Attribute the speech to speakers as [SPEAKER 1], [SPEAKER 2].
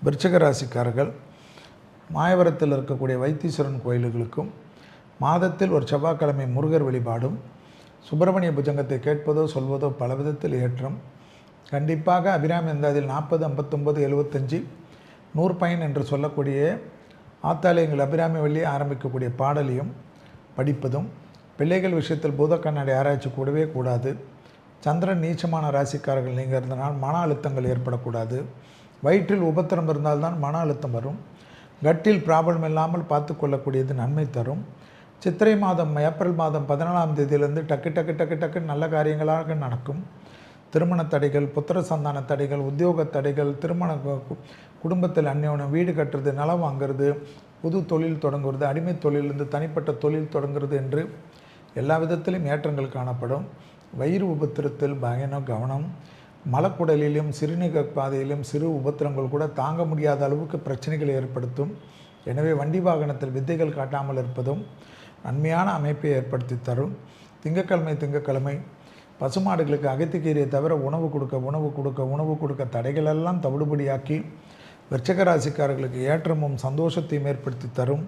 [SPEAKER 1] விருச்சிக ராசிக்காரர்கள் மாயவரத்தில் இருக்கக்கூடிய வைத்தீஸ்வரன் கோயில்களுக்கும், மாதத்தில் ஒரு செவ்வாய்க்கிழமை முருகர் வழிபாடும், சுப்பிரமணிய புஜங்கத்தை கேட்பதோ சொல்வதோ பல விதத்தில் ஏற்றம். கண்டிப்பாக அபிராமி அந்தாதியில் 40, 59, 75, 100 பயன் என்று சொல்லக்கூடிய ஆத்தாலயங்கள் அபிராமி வழியே ஆரம்பிக்கக்கூடிய பாடலையும் படிப்பதும், பிள்ளைகள் விஷயத்தில் பூத கண்ணாடி ஆராய்ச்சி கூடவே கூடாது. சந்திரன் நீச்சமான ராசிக்காரர்கள் நீங்கள் இருந்தனால் மன அழுத்தங்கள் ஏற்படக்கூடாது. வயிற்றில் உபத்திரம் இருந்தால்தான் மன அழுத்தம் வரும். கட்டில் ப்ராப்ளம் இல்லாமல் பார்த்து கொள்ளக்கூடியது நன்மை தரும். சித்திரை மாதம் ஏப்ரல் மாதம் 14ஆம் தேதியிலிருந்து டக்கு நல்ல காரியங்களாக நடக்கும். திருமண தடைகள், புத்திர சந்தான தடைகள், உத்தியோக தடைகள், குடும்பத்தில் அந்யோன்யம், வீடு கட்டுறது, நிலம் வாங்கிறது, புது தொழில் தொடங்குறது, அடிமை தொழிலிருந்து தனிப்பட்ட தொழில் தொடங்குறது என்று எல்லா விதத்திலும் ஏற்றங்கள் காணப்படும். வயிறு உபத்திரத்தில் கவனம். மலக்குடலிலும் சிறுநீரக பாதையிலும் சிறு உபத்திரங்கள் கூட தாங்க முடியாத அளவுக்கு பிரச்சனைகளை ஏற்படுத்தும். எனவே வண்டி வாகனத்தில் வித்தைகள் காட்டாமல் இருப்பதும் நன்மையான அமைப்பை ஏற்படுத்தி தரும். திங்கக்கிழமை பசுமாடுகளுக்கு அகத்திக்கீரையை தவிர உணவு கொடுக்க தடைகளெல்லாம் தவிடுபடியாக்கி விருச்சிக ராசிக்காரர்களுக்கு ஏற்றமும் சந்தோஷத்தையும் ஏற்படுத்தி தரும்.